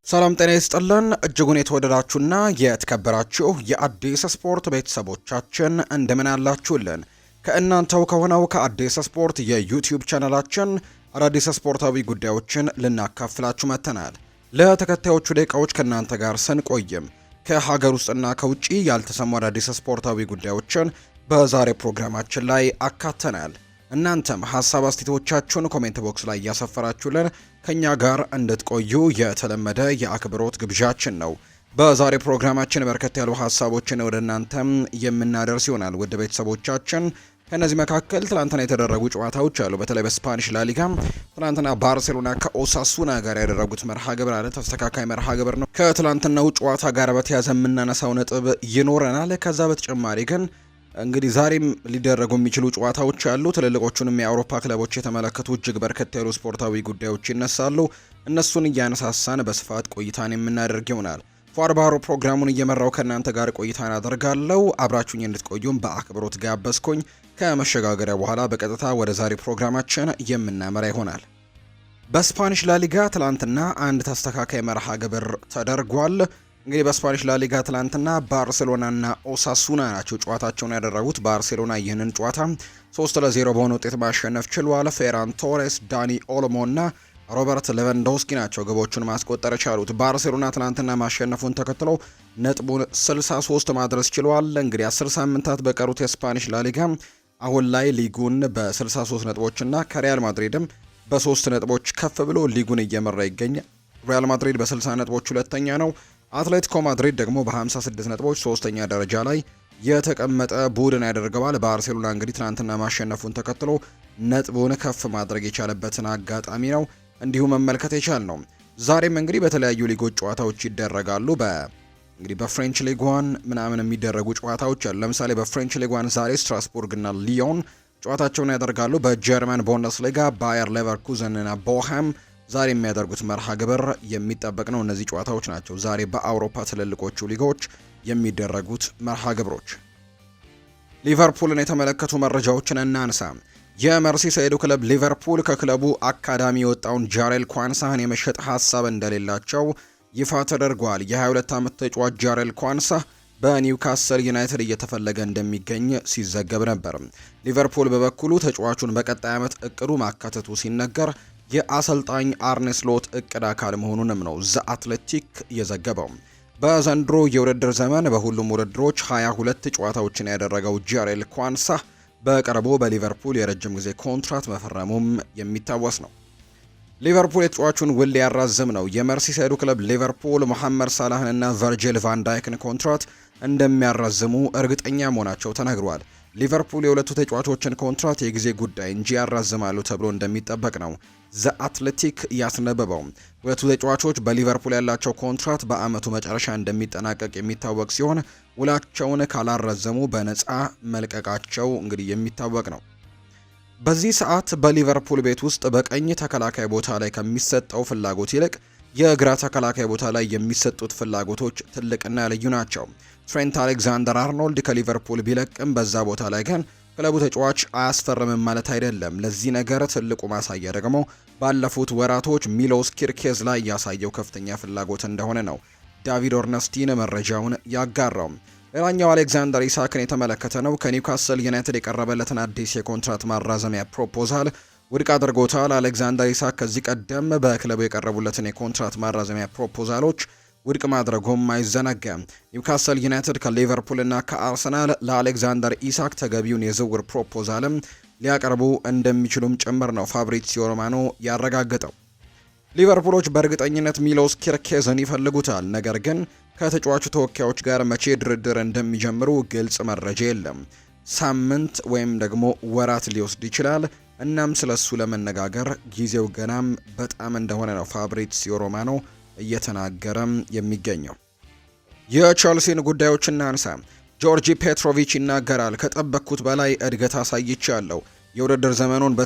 ሰላም ጤና ይስጥልን እጅጉን የተወደዳችሁና የተከበራችሁ የአዲስ ስፖርት ቤተሰቦቻችን እንደምን አላችሁልን? ከእናንተው ከሆነው ከአዲስ ስፖርት የዩቲዩብ ቻናላችን አዳዲስ ስፖርታዊ ጉዳዮችን ልናካፍላችሁ መጥተናል። ለተከታዮቹ ደቂቃዎች ከእናንተ ጋር ስንቆይም ከሀገር ውስጥና ከውጪ ያልተሰሙ አዳዲስ ስፖርታዊ ጉዳዮችን በዛሬ ፕሮግራማችን ላይ አካተናል። እናንተም ሀሳብ አስተያየቶቻችሁን ኮሜንት ቦክስ ላይ እያሰፈራችሁልን ከኛ ጋር እንድትቆዩ የተለመደ የአክብሮት ግብዣችን ነው። በዛሬ ፕሮግራማችን በርከት ያሉ ሀሳቦችን ወደ እናንተም የምናደርስ ይሆናል። ውድ ቤተሰቦቻችን ከነዚህ መካከል ትላንትና የተደረጉ ጨዋታዎች አሉ። በተለይ በስፓኒሽ ላሊጋ ትላንትና ባርሴሎና ከኦሳሱና ጋር ያደረጉት መርሃ ግብር አለ። ተስተካካይ መርሃ ግብር ነው። ከትላንትናው ጨዋታ ጋር በተያያዘ የምናነሳው ነጥብ ይኖረናል። ከዛ በተጨማሪ ግን እንግዲህ ዛሬም ሊደረጉ የሚችሉ ጨዋታዎች አሉ። ትልልቆቹንም የአውሮፓ ክለቦች የተመለከቱ እጅግ በርከት ያሉ ስፖርታዊ ጉዳዮች ይነሳሉ። እነሱን እያነሳሳን በስፋት ቆይታን የምናደርግ ይሆናል። ፏርባሮ ፕሮግራሙን እየመራው ከእናንተ ጋር ቆይታን አደርጋለሁ። አብራችሁኝ እንድትቆዩም በአክብሮት ጋበዝኩኝ። ከመሸጋገሪያ በኋላ በቀጥታ ወደ ዛሬ ፕሮግራማችን የምናመራ ይሆናል። በስፓኒሽ ላሊጋ ትላንትና አንድ ተስተካካይ መርሃ ግብር ተደርጓል። እንግዲህ በስፓኒሽ ላሊጋ ትላንትና ባርሴሎናና ኦሳሱና ናቸው ጨዋታቸውን ያደረጉት። ባርሴሎና ይህንን ጨዋታ 3-0 በሆነ ውጤት ማሸነፍ ችሏል። ፌራን ቶሬስ፣ ዳኒ ኦልሞ እና ሮበርት ሌቫንዶውስኪ ናቸው ግቦቹን ማስቆጠር የቻሉት። ባርሴሎና ትላንትና ማሸነፉን ተከትሎ ነጥቡን 63 ማድረስ ችሏል። እንግዲህ 10 ሳምንታት በቀሩት የስፓኒሽ ላሊጋ አሁን ላይ ሊጉን በ63 ነጥቦችና ከሪያል ማድሪድም በ3 ነጥቦች ከፍ ብሎ ሊጉን እየመራ ይገኛል። ሪያል ማድሪድ በ60 ነጥቦች ሁለተኛ ነው። አትሌቲኮ ማድሪድ ደግሞ በ56 ነጥቦች ሶስተኛ ደረጃ ላይ የተቀመጠ ቡድን ያደርገዋል። ባርሴሎና እንግዲህ ትናንትና ማሸነፉን ተከትሎ ነጥቡን ከፍ ማድረግ የቻለበትን አጋጣሚ ነው እንዲሁ መመልከት የቻል ነው። ዛሬም እንግዲህ በተለያዩ ሊጎች ጨዋታዎች ይደረጋሉ። እንግዲህ በፍሬንች ሊግ 1 ምናምን የሚደረጉ ጨዋታዎች አሉ። ለምሳሌ በፍሬንች ሊግ 1 ዛሬ ስትራስቡርግ እና ሊዮን ጨዋታቸውን ያደርጋሉ። በጀርመን ቡንደስሊጋ ባየር ሌቨርኩዘን እና ቦሃም ዛሬ የሚያደርጉት መርሃ ግብር የሚጠበቅ ነው። እነዚህ ጨዋታዎች ናቸው ዛሬ በአውሮፓ ትልልቆቹ ሊጎች የሚደረጉት መርሃ ግብሮች። ሊቨርፑልን የተመለከቱ መረጃዎችን እናንሳ። የመርሲሳይዱ ክለብ ሊቨርፑል ከክለቡ አካዳሚ የወጣውን ጃሬል ኳንሳህን የመሸጥ ሀሳብ እንደሌላቸው ይፋ ተደርጓል። የ22 ዓመት ተጫዋች ጃሬል ኳንሳህ በኒውካስል ዩናይትድ እየተፈለገ እንደሚገኝ ሲዘገብ ነበር። ሊቨርፑል በበኩሉ ተጫዋቹን በቀጣይ ዓመት እቅዱ ማካተቱ ሲነገር የአሰልጣኝ አርኔ ስሎት እቅድ አካል መሆኑንም ነው ዘ አትሌቲክ የዘገበው። በዘንድሮ የውድድር ዘመን በሁሉም ውድድሮች 22 ጨዋታዎችን ያደረገው ጃሬል ኳንሳህ በቅርቡ በሊቨርፑል የረጅም ጊዜ ኮንትራት መፈረሙም የሚታወስ ነው። ሊቨርፑል የተጫዋቹን ውል ሊያራዝም ነው። የመርሲሳይዱ ክለብ ሊቨርፑል መሐመድ ሳላህንና ቨርጂል ቫን ዳይክን ኮንትራት እንደሚያራዝሙ እርግጠኛ መሆናቸው ተነግሯል። ሊቨርፑል የሁለቱ ተጫዋቾችን ኮንትራት የጊዜ ጉዳይ እንጂ ያራዝማሉ ተብሎ እንደሚጠበቅ ነው ዘ አትሌቲክ ያስነበበው። ሁለቱ ተጫዋቾች በሊቨርፑል ያላቸው ኮንትራት በአመቱ መጨረሻ እንደሚጠናቀቅ የሚታወቅ ሲሆን ውላቸውን ካላረዘሙ በነፃ መልቀቃቸው እንግዲህ የሚታወቅ ነው። በዚህ ሰዓት በሊቨርፑል ቤት ውስጥ በቀኝ ተከላካይ ቦታ ላይ ከሚሰጠው ፍላጎት ይልቅ የግራ ተከላካይ ቦታ ላይ የሚሰጡት ፍላጎቶች ትልቅና ልዩ ናቸው። ትሬንት አሌክዛንደር አርኖልድ ከሊቨርፑል ቢለቅም በዛ ቦታ ላይ ግን ክለቡ ተጫዋች አያስፈርምም ማለት አይደለም። ለዚህ ነገር ትልቁ ማሳያ ደግሞ ባለፉት ወራቶች ሚሎስ ኪርኬዝ ላይ ያሳየው ከፍተኛ ፍላጎት እንደሆነ ነው ዳቪድ ኦርነስቲን መረጃውን ያጋራው። ሌላኛው አሌክዛንደር ኢሳክን የተመለከተ ነው። ከኒውካስል ዩናይትድ የቀረበለትን አዲስ የኮንትራት ማራዘሚያ ፕሮፖዛል ውድቅ አድርጎታል። አሌክዛንደር ኢሳክ ከዚህ ቀደም በክለቡ የቀረቡለትን የኮንትራት ማራዘሚያ ፕሮፖዛሎች ውድቅ ማድረጉም አይዘነጋም። ኒውካስል ዩናይትድ ከሊቨርፑል እና ከአርሰናል ለአሌክዛንደር ኢሳክ ተገቢውን የዝውውር ፕሮፖዛልም ሊያቀርቡ እንደሚችሉም ጭምር ነው ፋብሪዚዮ ሮማኖ ያረጋገጠው። ሊቨርፑሎች በእርግጠኝነት ሚሎስ ኪርኬዝን ይፈልጉታል። ነገር ግን ከተጫዋቹ ተወካዮች ጋር መቼ ድርድር እንደሚጀምሩ ግልጽ መረጃ የለም። ሳምንት ወይም ደግሞ ወራት ሊወስድ ይችላል። እናም ስለሱ ለመነጋገር ጊዜው ገናም በጣም እንደሆነ ነው ፋብሪዚዮ ሮማኖ እየተናገረም የሚገኘው። የቸልሲን ጉዳዮች እናንሳ። ጆርጂ ፔትሮቪች ይናገራል። ከጠበቅኩት በላይ እድገት አሳይቻለሁ። የውድድር ዘመኑን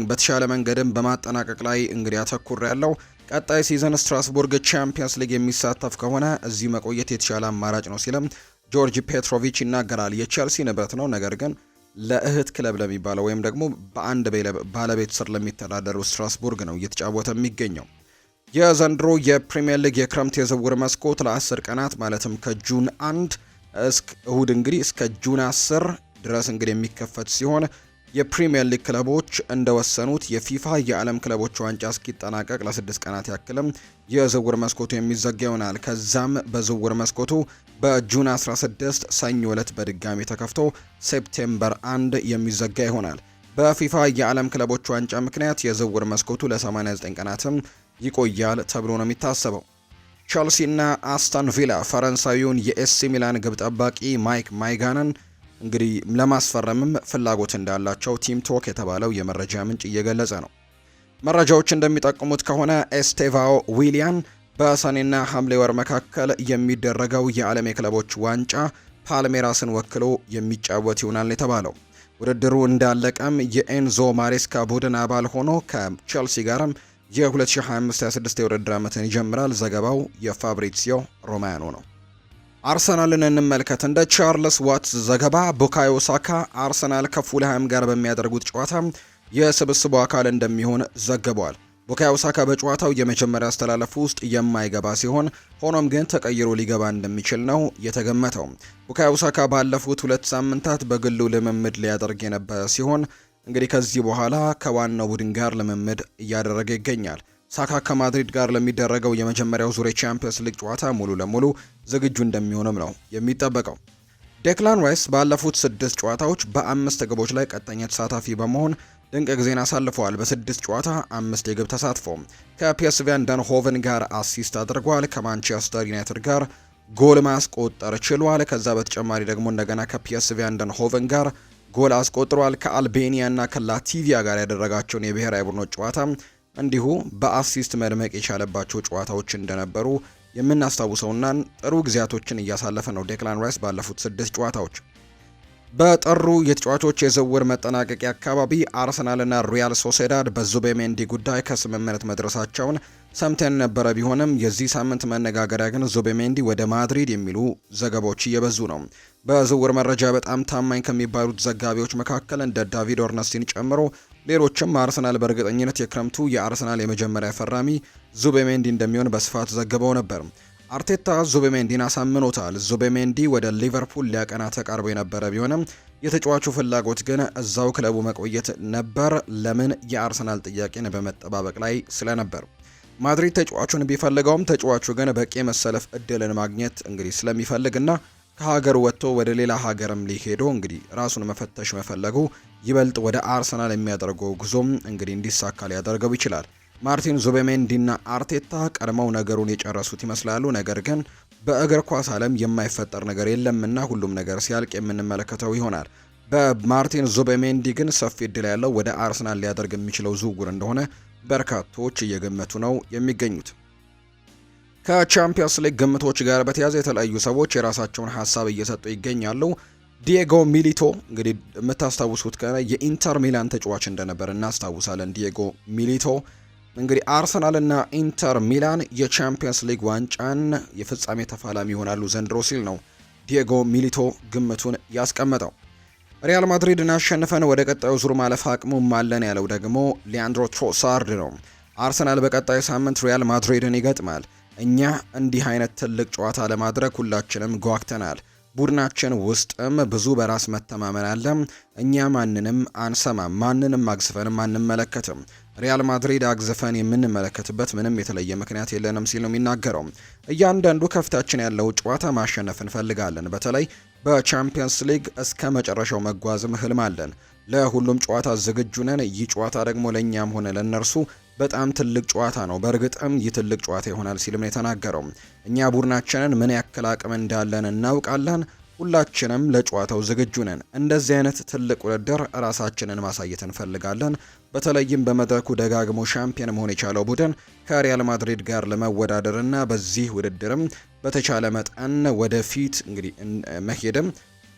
በተሻለ መንገድም በማጠናቀቅ ላይ እንግዲህ አተኩር ያለው ቀጣይ ሲዝን ስትራስቡርግ ቻምፒየንስ ሊግ የሚሳተፍ ከሆነ እዚህ መቆየት የተሻለ አማራጭ ነው ሲልም ጆርጂ ፔትሮቪች ይናገራል። የቸልሲ ንብረት ነው፣ ነገር ግን ለእህት ክለብ ለሚባለው ወይም ደግሞ በአንድ ባለቤት ስር ለሚተዳደሩ ስትራስቡርግ ነው እየተጫወተ የሚገኘው። የዘንድሮ የፕሪሚየር ሊግ የክረምት የዝውውር መስኮት ለ10 ቀናት ማለትም ከጁን 1 እስከ እሁድ እንግዲህ እስከ ጁን 10 ድረስ እንግዲህ የሚከፈት ሲሆን የፕሪሚየር ሊግ ክለቦች እንደወሰኑት የፊፋ የዓለም ክለቦች ዋንጫ እስኪጠናቀቅ ለ6 ቀናት ያክልም የዝውውር መስኮቱ የሚዘጋ ይሆናል። ከዛም በዝውውር መስኮቱ በጁን 16 ሰኞ ዕለት በድጋሚ ተከፍቶ ሴፕቴምበር 1 የሚዘጋ ይሆናል። በፊፋ የዓለም ክለቦች ዋንጫ ምክንያት የዝውውር መስኮቱ ለ89 ቀናትም ይቆያል ተብሎ ነው የሚታሰበው። ቸልሲና አስተን ቪላ ፈረንሳዊውን የኤሲ ሚላን ግብ ጠባቂ ማይክ ማይጋንን እንግዲህ ለማስፈረምም ፍላጎት እንዳላቸው ቲም ቶክ የተባለው የመረጃ ምንጭ እየገለጸ ነው። መረጃዎች እንደሚጠቁሙት ከሆነ ኤስቴቫኦ ዊሊያን በሰኔና ሐምሌ ወር መካከል የሚደረገው የዓለም የክለቦች ዋንጫ ፓልሜራስን ወክሎ የሚጫወት ይሆናል የተባለው። ውድድሩ እንዳለቀም የኤንዞ ማሬስካ ቡድን አባል ሆኖ ከቼልሲ ጋርም የ2025-26 የውድድር ዓመትን ይጀምራል። ዘገባው የፋብሪዚዮ ሮማኖ ነው። አርሰናልን እንመልከት። እንደ ቻርልስ ዋትስ ዘገባ ቡካዮ ሳካ አርሰናል ከፉልሃም ጋር በሚያደርጉት ጨዋታ የስብስቡ አካል እንደሚሆን ዘግቧል። ቡካዮ ሳካ በጨዋታው የመጀመሪያ አስተላለፍ ውስጥ የማይገባ ሲሆን ሆኖም ግን ተቀይሮ ሊገባ እንደሚችል ነው የተገመተው። ቡካዮ ሳካ ባለፉት 2 ሳምንታት በግሉ ልምምድ ሊያደርግ የነበረ ሲሆን እንግዲህ ከዚህ በኋላ ከዋናው ቡድን ጋር ልምምድ እያደረገ ይገኛል። ሳካ ከማድሪድ ጋር ለሚደረገው የመጀመሪያው ዙር የቻምፒየንስ ሊግ ጨዋታ ሙሉ ለሙሉ ዝግጁ እንደሚሆንም ነው የሚጠበቀው። ዴክላን ራይስ ባለፉት 6 ጨዋታዎች በ5 ግቦች ላይ ቀጥተኛ ተሳታፊ በመሆን ድንቅ ጊዜን አሳልፈዋል። በ6 ጨዋታ 5 የግብ ተሳትፎ ከፒኤስቪ አይንድሆቨን ጋር አሲስት አድርጓል። ከማንቸስተር ዩናይትድ ጋር ጎል ማስቆጠር ችሏል። ከዛ በተጨማሪ ደግሞ እንደገና ከፒኤስቪ አይንድሆቨን ጋር ጎል አስቆጥሯል። ከአልቤኒያ እና ከላቲቪያ ጋር ያደረጋቸውን የብሔራዊ ቡድኖች ጨዋታ እንዲሁ በአሲስት መድመቅ የቻለባቸው ጨዋታዎች እንደነበሩ የምናስታውሰውና ጥሩ ጊዜያቶችን እያሳለፈ ነው ዴክላን ራይስ ባለፉት 6 ጨዋታዎች። በጥሩ የተጫዋቾች የዝውውር መጠናቀቂያ አካባቢ አርሰናልና ሪያል ሶሴዳድ በዙቤሜንዲ ጉዳይ ከስምምነት መድረሳቸውን ሰምተን ነበረ። ቢሆንም የዚህ ሳምንት መነጋገሪያ ግን ዙቤሜንዲ ወደ ማድሪድ የሚሉ ዘገባዎች እየበዙ ነው። በዝውውር መረጃ በጣም ታማኝ ከሚባሉት ዘጋቢዎች መካከል እንደ ዳቪድ ኦርነስቲን ጨምሮ ሌሎችም አርሰናል በእርግጠኝነት የክረምቱ የአርሰናል የመጀመሪያ ፈራሚ ዙቤሜንዲ እንደሚሆን በስፋት ዘግበው ነበር። አርቴታ ዙቤሜንዲን አሳምኖታል። ዙቤሜንዲ ወደ ሊቨርፑል ሊያቀና ተቃርቦ የነበረ ቢሆንም የተጫዋቹ ፍላጎት ግን እዛው ክለቡ መቆየት ነበር። ለምን? የአርሰናል ጥያቄን በመጠባበቅ ላይ ስለነበር። ማድሪድ ተጫዋቹን ቢፈልገውም ተጫዋቹ ግን በቂ መሰለፍ እድልን ማግኘት እንግዲህ ስለሚፈልግና ከሀገር ወጥቶ ወደ ሌላ ሀገርም ሊሄዶ እንግዲህ ራሱን መፈተሽ መፈለጉ ይበልጥ ወደ አርሰናል የሚያደርገው ጉዞም እንግዲህ እንዲሳካ ሊያደርገው ይችላል። ማርቲን ዙቤሜንዲና አርቴታ ቀድመው ነገሩን የጨረሱት ይመስላሉ። ነገር ግን በእግር ኳስ ዓለም የማይፈጠር ነገር የለምና ሁሉም ነገር ሲያልቅ የምንመለከተው ይሆናል። በማርቲን ዙቤሜንዲ ግን ሰፊ እድል ያለው ወደ አርሰናል ሊያደርግ የሚችለው ዝውውር እንደሆነ በርካቶች እየገመቱ ነው የሚገኙት። ከቻምፒየንስ ሊግ ግምቶች ጋር በተያያዘ የተለያዩ ሰዎች የራሳቸውን ሀሳብ እየሰጡ ይገኛሉ። ዲየጎ ሚሊቶ እንግዲህ የምታስታውሱት ከሆነ የኢንተር ሚላን ተጫዋች እንደነበር እናስታውሳለን። ዲየጎ ሚሊቶ እንግዲህ አርሰናልና ኢንተር ሚላን የቻምፒየንስ ሊግ ዋንጫን የፍጻሜ ተፋላሚ ይሆናሉ ዘንድሮ ሲል ነው ዲየጎ ሚሊቶ ግምቱን ያስቀመጠው። ሪያል ማድሪድን አሸንፈን ወደ ቀጣዩ ዙር ማለፍ አቅሙም አለን ያለው ደግሞ ሊያንድሮ ትሮሳርድ ነው። አርሰናል በቀጣዩ ሳምንት ሪያል ማድሪድን ይገጥማል። እኛ እንዲህ አይነት ትልቅ ጨዋታ ለማድረግ ሁላችንም ጓግተናል። ቡድናችን ውስጥም ብዙ በራስ መተማመን አለ። እኛ ማንንም አንሰማም፣ ማንንም አግዝፈንም አንመለከትም። ሪያል ማድሪድ አግዝፈን የምንመለከትበት ምንም የተለየ ምክንያት የለንም ሲል ነው የሚናገረው። እያንዳንዱ ከፊታችን ያለው ጨዋታ ማሸነፍ እንፈልጋለን። በተለይ በቻምፒየንስ ሊግ እስከ መጨረሻው መጓዝም ህልም አለን። ለሁሉም ጨዋታ ዝግጁ ነን። ይህ ጨዋታ ደግሞ ለእኛም ሆነ ለእነርሱ በጣም ትልቅ ጨዋታ ነው። በእርግጥም ይህ ትልቅ ጨዋታ ይሆናል ሲልም ነው የተናገረው። እኛ ቡድናችንን ምን ያክል አቅም እንዳለን እናውቃለን። ሁላችንም ለጨዋታው ዝግጁ ነን። እንደዚህ አይነት ትልቅ ውድድር ራሳችንን ማሳየት እንፈልጋለን። በተለይም በመድረኩ ደጋግሞ ሻምፒዮን መሆን የቻለው ቡድን ከሪያል ማድሪድ ጋር ለመወዳደርና በዚህ ውድድርም በተቻለ መጠን ወደፊት እንግዲህ መሄድም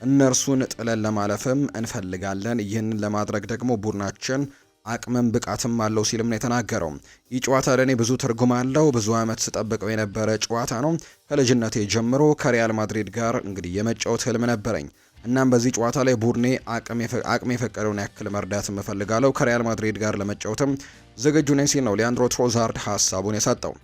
እነርሱን ጥለን ለማለፍም እንፈልጋለን። ይህንን ለማድረግ ደግሞ ቡድናችን አቅምም ብቃትም አለው ሲልም ነው የተናገረው። ይህ ጨዋታ ለእኔ ብዙ ትርጉም አለው። ብዙ ዓመት ስጠብቀው የነበረ ጨዋታ ነው። ከልጅነቴ ጀምሮ ከሪያል ማድሪድ ጋር እንግዲህ የመጫወት ህልም ነበረኝ። እናም በዚህ ጨዋታ ላይ ቡድኔ አቅም የፈቀደውን ያክል መርዳት እፈልጋለሁ፣ ከሪያል ማድሪድ ጋር ለመጫወትም ዝግጁ ነኝ ሲል ነው ሊያንድሮ ትሮዛርድ ሀሳቡን የሰጠው።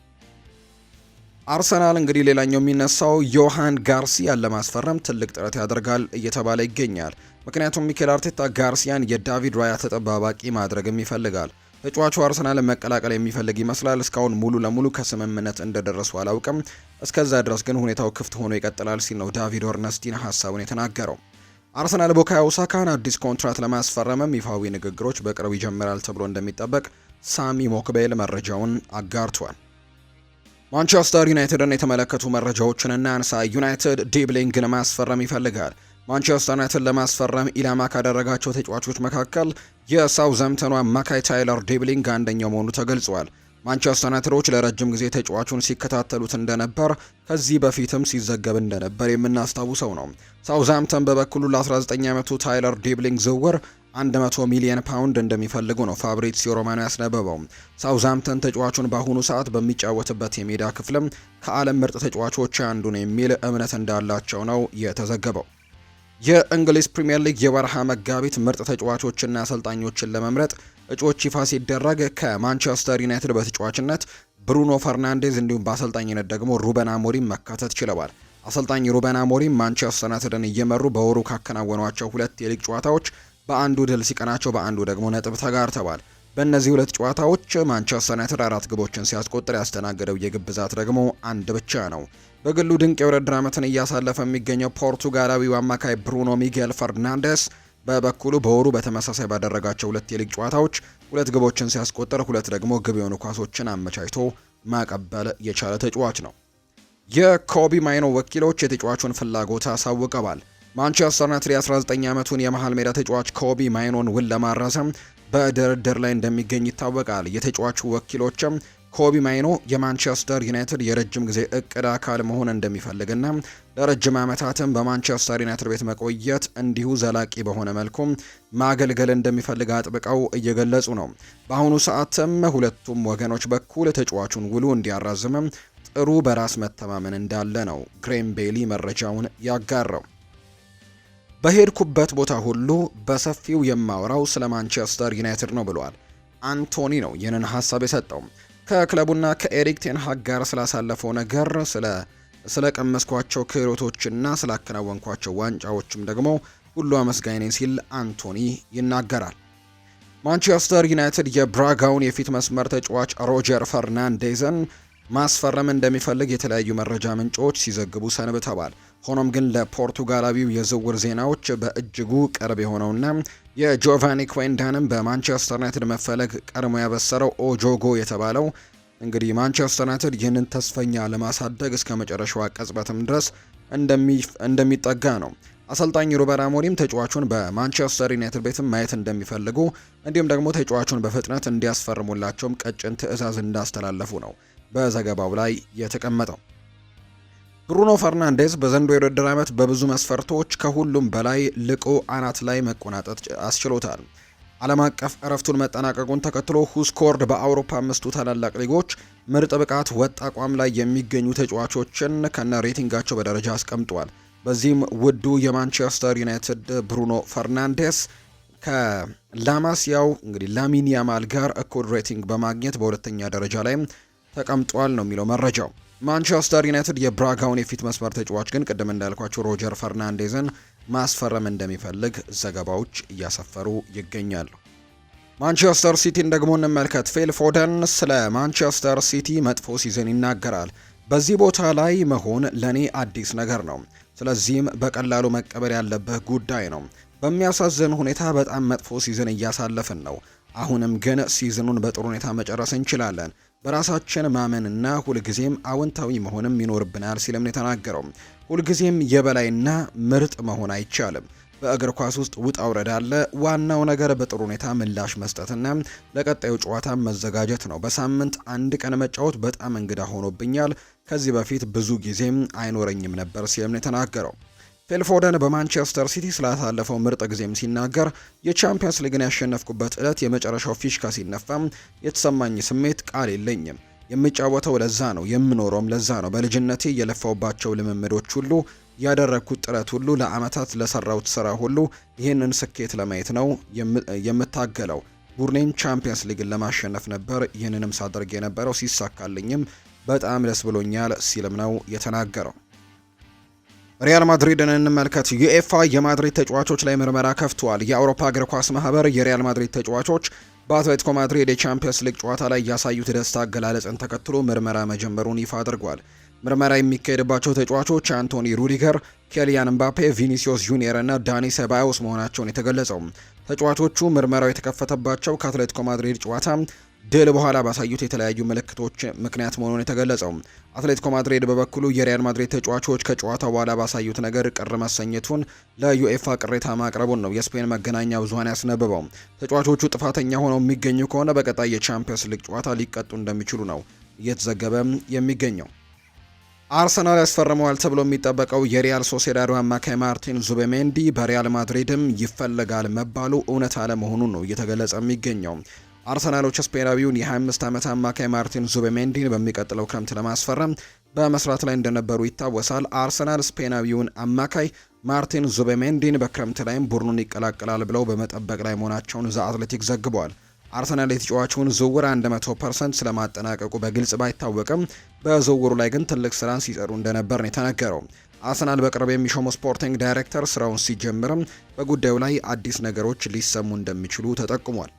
አርሰናል እንግዲህ ሌላኛው የሚነሳው ዮሃን ጋርሲያን ለማስፈረም ትልቅ ጥረት ያደርጋል እየተባለ ይገኛል። ምክንያቱም ሚኬል አርቴታ ጋርሲያን የዳቪድ ራያ ተጠባባቂ ማድረግም ይፈልጋል። ተጫዋቹ አርሰናልን መቀላቀል የሚፈልግ ይመስላል። እስካሁን ሙሉ ለሙሉ ከስምምነት እንደደረሱ አላውቅም። እስከዛ ድረስ ግን ሁኔታው ክፍት ሆኖ ይቀጥላል ሲል ነው ዳቪድ ኦርነስቲን ሀሳቡን የተናገረው። አርሰናል ቡካዮ ሳካን አዲስ ኮንትራት ለማስፈረምም ይፋዊ ንግግሮች በቅርቡ ይጀምራል ተብሎ እንደሚጠበቅ ሳሚ ሞክቤል መረጃውን አጋርቷል። ማንቸስተር ዩናይትድን የተመለከቱ መረጃዎችን እናንሳ። ዩናይትድ ዲብሊንግን ማስፈረም ይፈልጋል። ማንቸስተር ዩናይትድ ለማስፈረም ኢላማ ካደረጋቸው ተጫዋቾች መካከል የሳውዝሃምፕተኑ አማካይ ታይለር ዲብሊንግ አንደኛው መሆኑ ተገልጿል። ማንቸስተር ዩናይትዶች ለረጅም ጊዜ ተጫዋቹን ሲከታተሉት እንደነበር ከዚህ በፊትም ሲዘገብ እንደነበር የምናስታውሰው ነው። ሳውዝሃምፕተን በበኩሉ ለ19 ዓመቱ ታይለር ዲብሊንግ ዝውውር 100 ሚሊዮን ፓውንድ እንደሚፈልጉ ነው ፋብሪዚዮ ሮማኖ ያስነበበው። ሳውዝሃምፕተን ተጫዋቹን በአሁኑ ሰዓት በሚጫወትበት የሜዳ ክፍልም ከዓለም ምርጥ ተጫዋቾች አንዱ ነው የሚል እምነት እንዳላቸው ነው የተዘገበው። የእንግሊዝ ፕሪምየር ሊግ የወርሃ መጋቢት ምርጥ ተጫዋቾችና አሰልጣኞችን ለመምረጥ እጩዎች ይፋ ሲደረግ ከማንቸስተር ዩናይትድ በተጫዋችነት ብሩኖ ፈርናንዴዝ እንዲሁም በአሰልጣኝነት ደግሞ ሩበን አሞሪም መካተት ችለዋል። አሰልጣኝ ሩበን አሞሪም ማንቸስተር ዩናይትድን እየመሩ በወሩ ካከናወኗቸው 2 የሊግ ጨዋታዎች በአንዱ ድል ሲቀናቸው በአንዱ ደግሞ ነጥብ ተጋርተዋል። በእነዚህ 2 ጨዋታዎች ማንቸስተር ዩናይትድ 4 ግቦችን ሲያስቆጥር ያስተናገደው የግብ ብዛት ደግሞ 1 ብቻ ነው። በግሉ ድንቅ የውድድር ዓመትን እያሳለፈ የሚገኘው ፖርቱጋላዊው አማካይ ብሩኖ ሚጌል ፈርናንዴስ በበኩሉ በወሩ በተመሳሳይ ባደረጋቸው 2 የሊግ ጨዋታዎች 2 ግቦችን ሲያስቆጥር 2 ደግሞ ግብ የሆኑ ኳሶችን አመቻችቶ ማቀበል የቻለ ተጫዋች ነው። የኮቢ ማይኖ ወኪሎች የተጫዋቹን ፍላጎት አሳውቀዋል። ማንቸስተር ዩናይትድ የ19 ዓመቱን የመሃል ሜዳ ተጫዋች ኮቢ ማይኖን ውል ለማራዘም በድርድር ላይ እንደሚገኝ ይታወቃል። የተጫዋቹ ወኪሎችም ኮቢ ማይኖ የማንቸስተር ዩናይትድ የረጅም ጊዜ እቅድ አካል መሆን እንደሚፈልግና ለረጅም ዓመታትም በማንቸስተር ዩናይትድ ቤት መቆየት እንዲሁ ዘላቂ በሆነ መልኩ ማገልገል እንደሚፈልግ አጥብቀው እየገለጹ ነው። በአሁኑ ሰዓትም ሁለቱም ወገኖች በኩል ተጫዋቹን ውሉ እንዲያራዝምም ጥሩ በራስ መተማመን እንዳለ ነው ግሬም ቤሊ መረጃውን ያጋራው። በሄድኩበት ቦታ ሁሉ በሰፊው የማወራው ስለ ማንቸስተር ዩናይትድ ነው ብሏል። አንቶኒ ነው ይህንን ሀሳብ የሰጠው። ከክለቡና ከኤሪክ ቴን ሃግ ጋር ስላሳለፈው ነገር፣ ስለ ቀመስኳቸው ክህሎቶችና ስላከናወንኳቸው ዋንጫዎችም ደግሞ ሁሉ አመስጋኝ ነኝ ሲል አንቶኒ ይናገራል። ማንቸስተር ዩናይትድ የብራጋውን የፊት መስመር ተጫዋች ሮጀር ፈርናንዴዝን ማስፈረም እንደሚፈልግ የተለያዩ መረጃ ምንጮች ሲዘግቡ ሰንብተዋል። ሆኖም ግን ለፖርቱጋላዊው የዝውውር ዜናዎች በእጅጉ ቅርብ የሆነውና የጆቫኒ ኩዌንዳንም በማንቸስተር ዩናይትድ መፈለግ ቀድሞ ያበሰረው ኦጆጎ የተባለው እንግዲህ ማንቸስተር ዩናይትድ ይህንን ተስፈኛ ለማሳደግ እስከ መጨረሻው ቅጽበትም ድረስ እንደሚጠጋ ነው። አሰልጣኝ ሩበን አሞሪም ተጫዋቹን በማንቸስተር ዩናይትድ ቤትም ማየት እንደሚፈልጉ እንዲሁም ደግሞ ተጫዋቹን በፍጥነት እንዲያስፈርሙላቸውም ቀጭን ትዕዛዝ እንዳስተላለፉ ነው በዘገባው ላይ የተቀመጠው። ብሩኖ ፈርናንዴዝ በዘንድሮው የውድድር ዓመት በብዙ መስፈርቶች ከሁሉም በላይ ልቆ አናት ላይ መቆናጠጥ አስችሎታል። ዓለም አቀፍ እረፍቱን መጠናቀቁን ተከትሎ ሁስኮርድ በአውሮፓ 5ቱ ታላላቅ ሊጎች ምርጥ ብቃት ወጥ አቋም ላይ የሚገኙ ተጫዋቾችን ከነ ሬቲንጋቸው በደረጃ አስቀምጧል። በዚህም ውዱ የማንቸስተር ዩናይትድ ብሩኖ ፈርናንዴስ ከላማሲያው እንግዲህ ላሚን ያማል ጋር እኩል ሬቲንግ በማግኘት በሁለተኛ ደረጃ ላይ ተቀምጧል ነው የሚለው መረጃው። ማንቸስተር ዩናይትድ የብራጋውን የፊት መስመር ተጫዋች ግን ቅድም እንዳልኳቸው ሮጀር ፈርናንዴዝን ማስፈረም እንደሚፈልግ ዘገባዎች እያሰፈሩ ይገኛሉ። ማንቸስተር ሲቲን ደግሞ እንመልከት። ፊል ፎደን ስለ ማንቸስተር ሲቲ መጥፎ ሲዝን ይናገራል። በዚህ ቦታ ላይ መሆን ለኔ አዲስ ነገር ነው፣ ስለዚህም በቀላሉ መቀበል ያለብህ ጉዳይ ነው። በሚያሳዝን ሁኔታ በጣም መጥፎ ሲዝን እያሳለፍን ነው። አሁንም ግን ሲዝኑን በጥሩ ሁኔታ መጨረስ እንችላለን። በራሳችን ማመንና ሁልጊዜም አዎንታዊ መሆንም ይኖርብናል ሲልም ነው የተናገረው። ሁልጊዜም የበላይና ምርጥ መሆን አይቻልም። በእግር ኳስ ውስጥ ውጣ ውረድ አለ። ዋናው ነገር በጥሩ ሁኔታ ምላሽ መስጠትና ለቀጣዩ ጨዋታ መዘጋጀት ነው። በሳምንት 1 ቀን መጫወት በጣም እንግዳ ሆኖብኛል። ከዚህ በፊት ብዙ ጊዜም አይኖረኝም ነበር ሲልም ነው የተናገረው። ፊል ፎደን በማንቸስተር ሲቲ ስላሳለፈው ምርጥ ጊዜም ሲናገር የቻምፒየንስ ሊግን ያሸነፍኩበት ዕለት የመጨረሻው ፊሽካ ሲነፋም የተሰማኝ ስሜት ቃል የለኝም። የሚጫወተው ለዛ ነው፣ የምኖረውም ለዛ ነው። በልጅነቴ የለፋውባቸው ልምምዶች ሁሉ ያደረግኩት ጥረት ሁሉ ለአመታት ለሰራውት ስራ ሁሉ ይህንን ስኬት ለማየት ነው የምታገለው። ቡድኔን ቻምፒየንስ ሊግን ለማሸነፍ ነበር ይህንንም ሳደርግ የነበረው፣ ሲሳካልኝም በጣም ደስ ብሎኛል ሲልም ነው የተናገረው። ሪያል ማድሪድን እንመልከት። ዩኤፋ የማድሪድ ተጫዋቾች ላይ ምርመራ ከፍቷል። የአውሮፓ እግር ኳስ ማህበር የሪያል ማድሪድ ተጫዋቾች በአትሌቲኮ ማድሪድ የቻምፒየንስ ሊግ ጨዋታ ላይ ያሳዩት ደስታ አገላለጽን ተከትሎ ምርመራ መጀመሩን ይፋ አድርጓል። ምርመራ የሚካሄድባቸው ተጫዋቾች አንቶኒ ሩዲገር፣ ኬሊያን ምባፔ፣ ቪኒሲዮስ ጁኒየር እና ዳኒ ሴባዮስ መሆናቸውን የተገለጸው ተጫዋቾቹ ምርመራው የተከፈተባቸው ከአትሌቲኮ ማድሪድ ጨዋታ ድል በኋላ ባሳዩት የተለያዩ ምልክቶች ምክንያት መሆኑን የተገለጸው አትሌቲኮ ማድሪድ በበኩሉ የሪያል ማድሪድ ተጫዋቾች ከጨዋታው በኋላ ባሳዩት ነገር ቅር መሰኘቱን ለዩኤፋ ቅሬታ ማቅረቡን ነው የስፔን መገናኛ ብዙኃን ያስነበበው። ተጫዋቾቹ ጥፋተኛ ሆነው የሚገኙ ከሆነ በቀጣይ የቻምፒየንስ ሊግ ጨዋታ ሊቀጡ እንደሚችሉ ነው እየተዘገበ የሚገኘው። አርሰናል ያስፈርመዋል ተብሎ የሚጠበቀው የሪያል ሶሴዳዱ አማካይ ማርቲን ዙቤሜንዲ በሪያል ማድሪድም ይፈለጋል መባሉ እውነት አለመሆኑን ነው እየተገለጸ የሚገኘው። አርሰናሎች ስፔናዊውን የ25 ዓመት አማካይ ማርቲን ዙቤሜንዲን በሚቀጥለው ክረምት ለማስፈረም በመስራት ላይ እንደነበሩ ይታወሳል። አርሰናል ስፔናዊውን አማካይ ማርቲን ዙቤሜንዲን በክረምት ላይም ቡድኑን ይቀላቀላል ብለው በመጠበቅ ላይ መሆናቸውን ዘ አትሌቲክ ዘግቧል። አርሰናል የተጫዋቹን ዝውውር 100% ስለማጠናቀቁ በግልጽ ባይታወቅም በዝውውሩ ላይ ግን ትልቅ ስራን ሲሰሩ እንደነበር ነው የተነገረው። አርሰናል በቅርብ የሚሾመው ስፖርቲንግ ዳይሬክተር ስራውን ሲጀምርም በጉዳዩ ላይ አዲስ ነገሮች ሊሰሙ እንደሚችሉ ተጠቁሟል።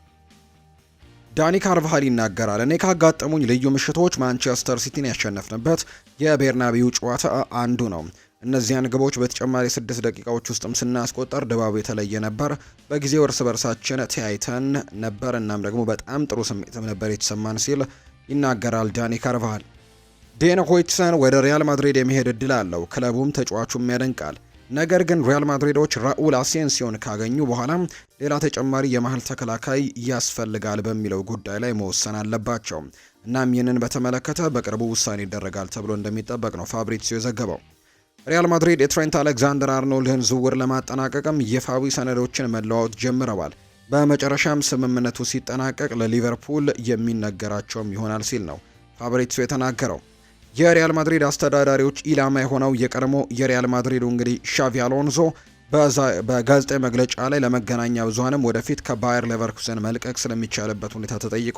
ዳኒ ካርቫሃል ይናገራል። እኔ ካጋጠሙኝ ልዩ ምሽቶች ማንቸስተር ሲቲን ያሸነፍንበት የቤርናቢው ጨዋታ አንዱ ነው። እነዚያን ግቦች በተጨማሪ 6 ደቂቃዎች ውስጥም ስናስቆጠር ድባቡ የተለየ ነበር። በጊዜው እርስ በርሳችን ተያይተን ነበር፣ እናም ደግሞ በጣም ጥሩ ስሜትም ነበር የተሰማን ሲል ይናገራል ዳኒ ካርቫሃል። ዴን ሆይትሰን ወደ ሪያል ማድሪድ የመሄድ እድል አለው፣ ክለቡም ተጫዋቹም ያደንቃል። ነገር ግን ሪያል ማድሪዶች ራኡል አሴንሲዮን ካገኙ በኋላ ሌላ ተጨማሪ የመሀል ተከላካይ ያስፈልጋል በሚለው ጉዳይ ላይ መወሰን አለባቸው። እናም ይህንን በተመለከተ በቅርቡ ውሳኔ ይደረጋል ተብሎ እንደሚጠበቅ ነው ፋብሪዚዮ የዘገበው። ሪያል ማድሪድ የትሬንት አሌክዛንደር አርኖልድን ዝውውር ለማጠናቀቅም ይፋዊ ሰነዶችን መለዋወጥ ጀምረዋል። በመጨረሻም ስምምነቱ ሲጠናቀቅ ለሊቨርፑል የሚነገራቸውም ይሆናል ሲል ነው ፋብሪዚዮ የተናገረው። የሪያል ማድሪድ አስተዳዳሪዎች ኢላማ የሆነው የቀድሞ የሪያል ማድሪዱ እንግዲህ ሻቪ አሎንሶ በጋዜጣዊ መግለጫ ላይ ለመገናኛ ብዙሃንም ወደፊት ከባየር ሌቨርኩሰን መልቀቅ ስለሚቻልበት ሁኔታ ተጠይቆ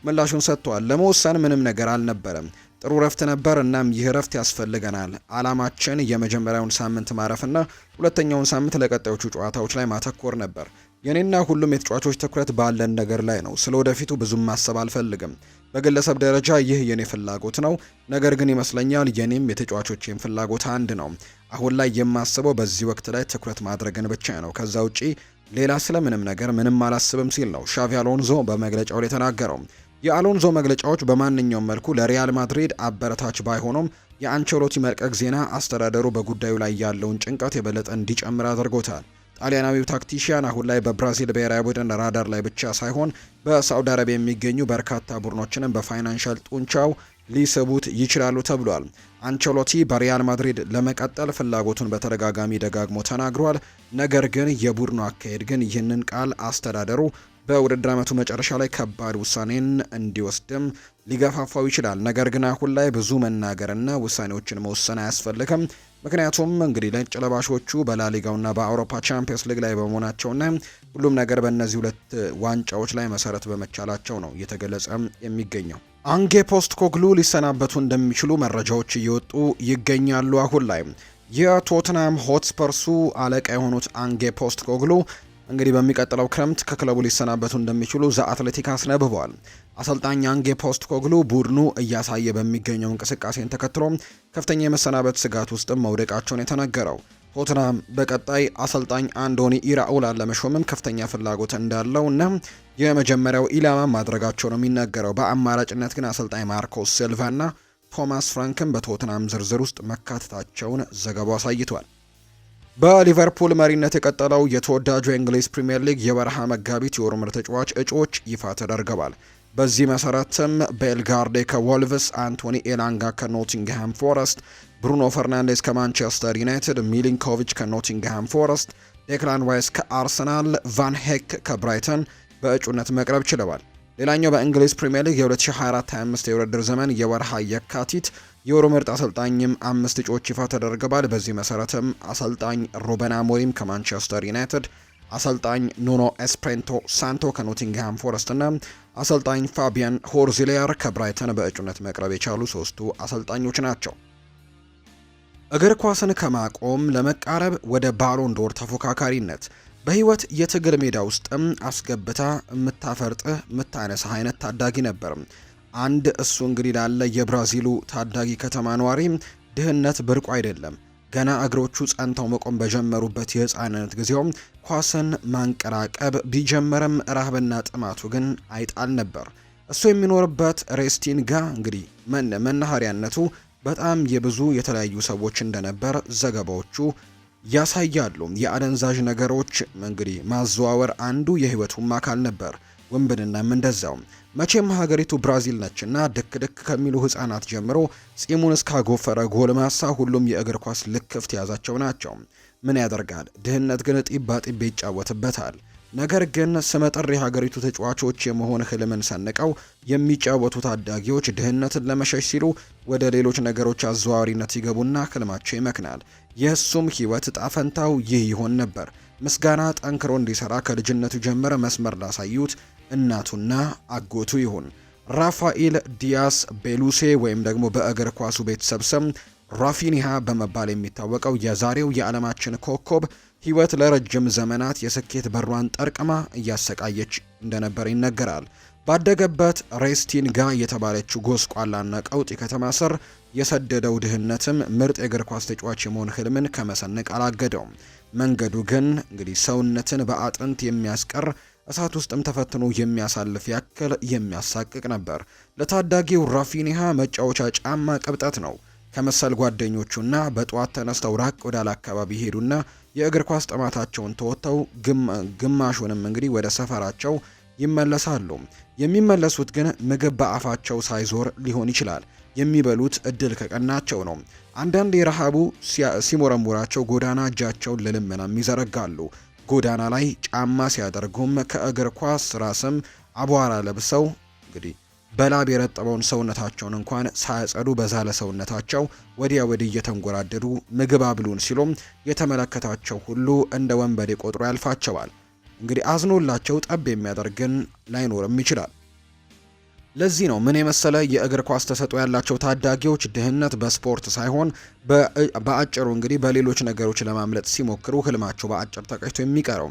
ምላሹን ሰጥቷል። ለመወሰን ምንም ነገር አልነበረም። ጥሩ ረፍት ነበር። እናም ይህ ረፍት ያስፈልገናል። አላማችን የመጀመሪያውን ሳምንት ማረፍና ሁለተኛውን ሳምንት ለቀጣዮቹ ጨዋታዎች ላይ ማተኮር ነበር። የኔና ሁሉም የተጫዋቾች ትኩረት ባለን ነገር ላይ ነው። ስለ ወደፊቱ ብዙም ማሰብ አልፈልግም። በግለሰብ ደረጃ ይህ የኔ ፍላጎት ነው። ነገር ግን ይመስለኛል የኔም የተጫዋቾቼም ፍላጎት አንድ ነው። አሁን ላይ የማስበው በዚህ ወቅት ላይ ትኩረት ማድረግን ብቻ ነው። ከዛ ውጪ ሌላ ስለምንም ነገር ምንም አላስብም ሲል ነው ሻቪ አሎንዞ በመግለጫው ላይ ተናገረው። የአሎንዞ መግለጫዎች በማንኛውም መልኩ ለሪያል ማድሪድ አበረታች ባይሆኑም የአንቸሎቲ መልቀቅ ዜና አስተዳደሩ በጉዳዩ ላይ ያለውን ጭንቀት የበለጠ እንዲጨምር አድርጎታል። ጣሊያናዊው ታክቲሽያን አሁን ላይ በብራዚል ብሔራዊ ቡድን ራዳር ላይ ብቻ ሳይሆን በሳዑዲ አረቢያ የሚገኙ በርካታ ቡድኖችንም በፋይናንሻል ጡንቻው ሊስቡት ይችላሉ ተብሏል። አንቸሎቲ በሪያል ማድሪድ ለመቀጠል ፍላጎቱን በተደጋጋሚ ደጋግሞ ተናግሯል። ነገር ግን የቡድኑ አካሄድ ግን ይህንን ቃል አስተዳደሩ በውድድር ዓመቱ መጨረሻ ላይ ከባድ ውሳኔን እንዲወስድም ሊገፋፋው ይችላል። ነገር ግን አሁን ላይ ብዙ መናገርና ውሳኔዎችን መወሰን አያስፈልግም። ምክንያቱም እንግዲህ ነጭ ለባሾቹ በላሊጋውና በአውሮፓ ቻምፒየንስ ሊግ ላይ በመሆናቸውና ሁሉም ነገር በእነዚህ ሁለት ዋንጫዎች ላይ መሰረት በመቻላቸው ነው እየተገለጸ የሚገኘው። አንጌ ፖስት ኮግሉ ሊሰናበቱ እንደሚችሉ መረጃዎች እየወጡ ይገኛሉ። አሁን ላይ የቶትናም ሆትስፐርሱ አለቃ የሆኑት አንጌ ፖስት ኮግሉ እንግዲህ በሚቀጥለው ክረምት ከክለቡ ሊሰናበቱ እንደሚችሉ ዘ አትሌቲክ አስነብበዋል። አሰልጣኝ አንጌ ፖስት ኮግሉ ቡድኑ እያሳየ በሚገኘው እንቅስቃሴን ተከትሎ ከፍተኛ የመሰናበት ስጋት ውስጥም መውደቃቸውን የተነገረው ቶትናም በቀጣይ አሰልጣኝ አንዶኒ ኢራኦላን ለመሾምም ከፍተኛ ፍላጎት እንዳለው እና የመጀመሪያው ኢላማ ማድረጋቸው ነው የሚነገረው። በአማራጭነት ግን አሰልጣኝ ማርኮስ ሲልቫ እና ቶማስ ፍራንክን በቶትናም ዝርዝር ውስጥ መካተታቸውን ዘገባው አሳይቷል። በሊቨርፑል መሪነት የቀጠለው የተወዳጁ የእንግሊዝ ፕሪምየር ሊግ የበረሃ መጋቢት የወሩ ምርጥ ተጫዋች እጩዎች ይፋ ተደርገዋል። በዚህ መሰረትም ቤልጋርዴ ከወልቭስ፣ አንቶኒ ኤላንጋ ከኖቲንግሃም ፎረስት፣ ብሩኖ ፈርናንዴስ ከማንቸስተር ዩናይትድ፣ ሚሊንኮቪች ከኖቲንግሃም ፎረስት፣ ዴክላን ዋይስ ከአርሰናል፣ ቫን ሄክ ከብራይተን በእጩነት መቅረብ ችለዋል። ሌላኛው በእንግሊዝ ፕሪምየር ሊግ የ2024-25 የውድድር ዘመን የወርሃ የካቲት የወሩ ምርጥ አሰልጣኝም 5 እጩዎች ይፋ ተደርገዋል። በዚህ መሰረትም አሰልጣኝ ሩበን አሞሪም ከማንቸስተር ዩናይትድ፣ አሰልጣኝ ኑኖ ኤስፕሬንቶ ሳንቶ ከኖቲንግሃም ፎረስት እና አሰልጣኝ ፋቢያን ሆርዚሊየር ከብራይተን በእጩነት መቅረብ የቻሉ 3ቱ አሰልጣኞች ናቸው። እግር ኳስን ከማቆም ለመቃረብ ወደ ባሎን ዶር ተፎካካሪነት በህይወት የትግል ሜዳ ውስጥም አስገብታ የምታፈርጥህ የምታነሳ አይነት ታዳጊ ነበር። አንድ እሱ እንግዲህ ላለ የብራዚሉ ታዳጊ ከተማ ነዋሪ ድህነት ብርቁ አይደለም። ገና እግሮቹ ጸንተው መቆም በጀመሩበት የህፃንነት ጊዜውም ኳስን ማንቀራቀብ ቢጀመርም ረሃብና ጥማቱ ግን አይጣል ነበር። እሱ የሚኖርበት ሬስቲንጋ እንግዲህ መናኸሪያነቱ በጣም የብዙ የተለያዩ ሰዎች እንደነበር ዘገባዎቹ ያሳያሉ። የአደንዛዥ ነገሮች እንግዲህ ማዘዋወር አንዱ የህይወቱም አካል ነበር። ወንብድናም እንደዛው። መቼም ሀገሪቱ ብራዚል ነችና ድክ ድክ ከሚሉ ህፃናት ጀምሮ ጺሙን እስካጎፈረ ጎልማሳ ሁሉም የእግር ኳስ ልክፍት ያዛቸው ናቸው። ምን ያደርጋል፣ ድህነት ግን ጢባ ጢቤ ይጫወትበታል። ነገር ግን ስመጥር የሀገሪቱ ተጫዋቾች የመሆን ህልምን ሰንቀው የሚጫወቱ ታዳጊዎች ድህነትን ለመሸሽ ሲሉ ወደ ሌሎች ነገሮች አዘዋዋሪነት ይገቡና ህልማቸው ይመክናል። የእሱም ህይወት እጣ ፈንታው ይህ ይሆን ነበር። ምስጋና ጠንክሮ እንዲሰራ ከልጅነቱ ጀመረ መስመር ላሳዩት እናቱና አጎቱ ይሁን። ራፋኤል ዲያስ ቤሉሴ ወይም ደግሞ በእግር ኳሱ ቤተሰብ ስም ራፊኒሃ በመባል የሚታወቀው የዛሬው የዓለማችን ኮከብ ህይወት ለረጅም ዘመናት የስኬት በሯን ጠርቅማ እያሰቃየች እንደነበር ይነገራል። ባደገበት ሬስቲንጋ የተባለችው ጎስቋላና ቀውጢ ከተማ ስር የሰደደው ድህነትም ምርጥ የእግር ኳስ ተጫዋች የመሆን ህልምን ከመሰነቅ አላገደውም። መንገዱ ግን እንግዲህ ሰውነትን በአጥንት የሚያስቀር እሳት ውስጥም ተፈትኖ የሚያሳልፍ ያክል የሚያሳቅቅ ነበር። ለታዳጊው ራፊኒሃ መጫወቻ ጫማ ቅብጠት ነው። ከመሰል ጓደኞቹና በጠዋት ተነስተው ራቅ ወዳለ አካባቢ ሄዱና የእግር ኳስ ጥማታቸውን ተወጥተው ግማሹንም እንግዲህ ወደ ሰፈራቸው ይመለሳሉ። የሚመለሱት ግን ምግብ በአፋቸው ሳይዞር ሊሆን ይችላል። የሚበሉት እድል ከቀናቸው ነው። አንዳንድ የረሃቡ ሲሞረሙራቸው ጎዳና እጃቸውን ለልመናም ይዘረጋሉ። ጎዳና ላይ ጫማ ሲያደርጉም ከእግር ኳስ ራስም አቧራ ለብሰው እንግዲህ በላብ የረጠበውን ሰውነታቸውን እንኳን ሳያጸዱ በዛለ ሰውነታቸው ወዲያ ወዲህ እየተንጎራደዱ ምግብ አብሉን ሲሉም የተመለከታቸው ሁሉ እንደ ወንበዴ ቆጥሮ ያልፋቸዋል። እንግዲህ አዝኖላቸው ጠብ የሚያደርግን ላይኖርም ይችላል። ለዚህ ነው ምን የመሰለ የእግር ኳስ ተሰጥኦ ያላቸው ታዳጊዎች ድህነት በስፖርት ሳይሆን በአጭሩ እንግዲህ በሌሎች ነገሮች ለማምለጥ ሲሞክሩ ህልማቸው በአጭር ተቀጭቶ የሚቀረው።